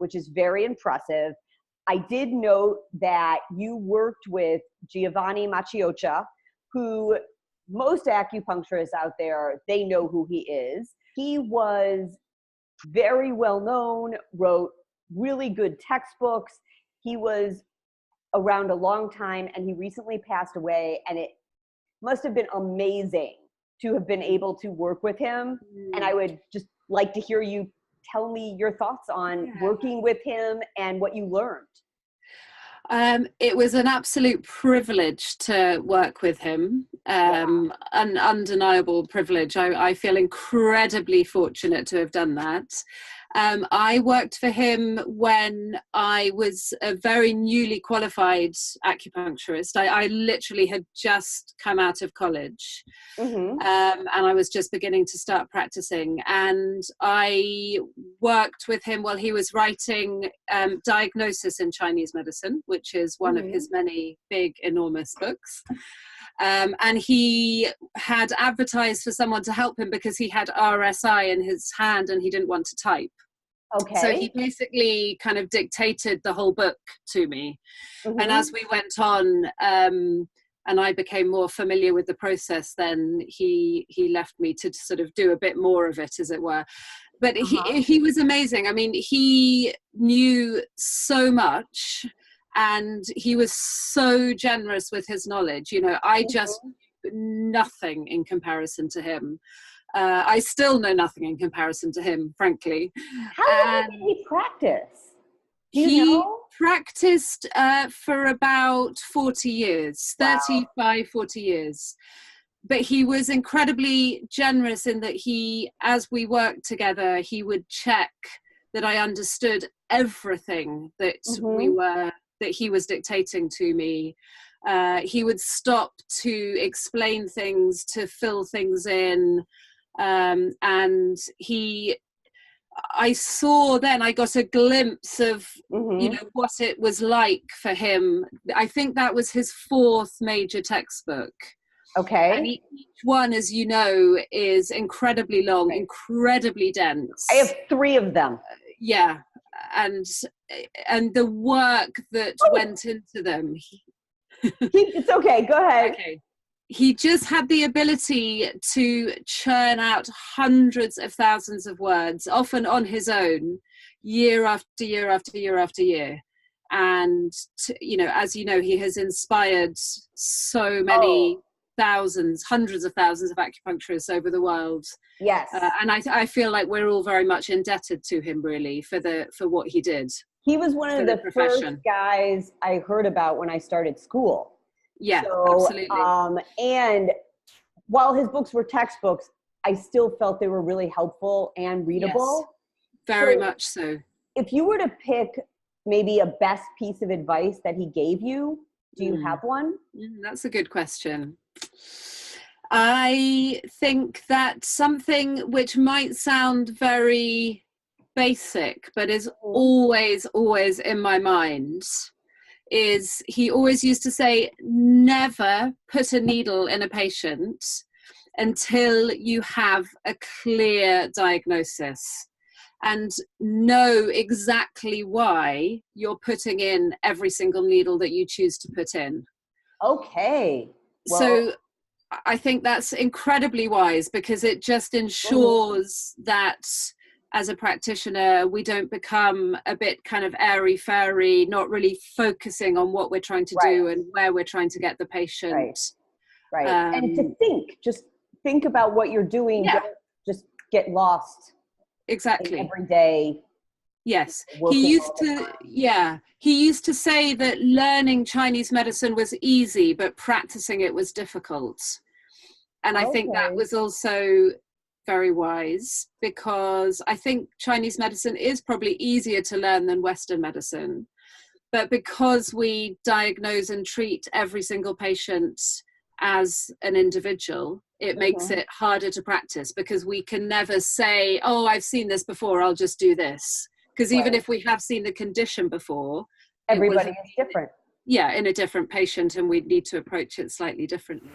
which is very impressive. I did note that you worked with Giovanni Maciocia, who most acupuncturists out there, they know who he is. He was very well known, wrote really good textbooks. He was around a long time, and he recently passed away, and it must have been amazing to have been able to work with him. And I would just like to hear you tell me your thoughts on working with him and what you learned. It was an absolute privilege to work with him, an undeniable privilege. I feel incredibly fortunate to have done that. I worked for him when I was a very newly qualified acupuncturist. I literally had just come out of college, and I was just beginning to start practicing. And I worked with him while he was writing Diagnosis in Chinese Medicine, which is one of his many big, enormous books. And he had advertised for someone to help him because he had RSI in his hand and he didn't want to type. Okay. So he basically kind of dictated the whole book to me. And as we went on, and I became more familiar with the process, then he left me to sort of do a bit more of it, as it were. But he was amazing. I mean, he knew so much, and he was so generous with his knowledge. You know, I just nothing in comparison to him. I still know nothing in comparison to him, frankly. How long did he practice? He practiced for about 40 years, 35, 40 years. But he was incredibly generous in that as we worked together, he would check that I understood everything that that he was dictating to me. He would stop to explain things, to fill things in. And I got a glimpse of, you know, what it was like for him. I think that was his 4th major textbook. Okay. And each one, as you know, is incredibly long, incredibly dense. I have 3 of them. Yeah. And the work that went into them. It's okay. Go ahead. Okay. He just had the ability to churn out hundreds of thousands of words, often on his own, year after year after year after year. And, you know, as you know, he has inspired so many thousands, hundreds of thousands of acupuncturists over the world. Yes. And I feel like we're all very much indebted to him, really, for what he did. He was one of the first guys I heard about when I started school. Yeah, so, absolutely. And while his books were textbooks, I still felt they were really helpful and readable. Yes, very much so. If you were to pick maybe a best piece of advice that he gave you, do you have one? That's a good question. I think that something which might sound very basic, but is always in my mind, is he always used to say, never put a needle in a patient until you have a clear diagnosis and know exactly why you're putting in every single needle that you choose to put in. Okay. Well, so I think that's incredibly wise, because it just ensures that as a practitioner, we don't become a bit kind of airy-fairy, not really focusing on what we're trying to do and where we're trying to get the patient. Right. And to just think about what you're doing. Yeah. Don't just get lost. Exactly. Every day. Yes. He used to say that learning Chinese medicine was easy, but practicing it was difficult. And I think that was also very wise, because I think Chinese medicine is probably easier to learn than Western medicine. But because we diagnose and treat every single patient as an individual, it makes it harder to practice, because we can never say, oh, I've seen this before, I'll just do this. Because even if we have seen the condition before, everybody is different. Yeah, in a different patient, and we need to approach it slightly differently.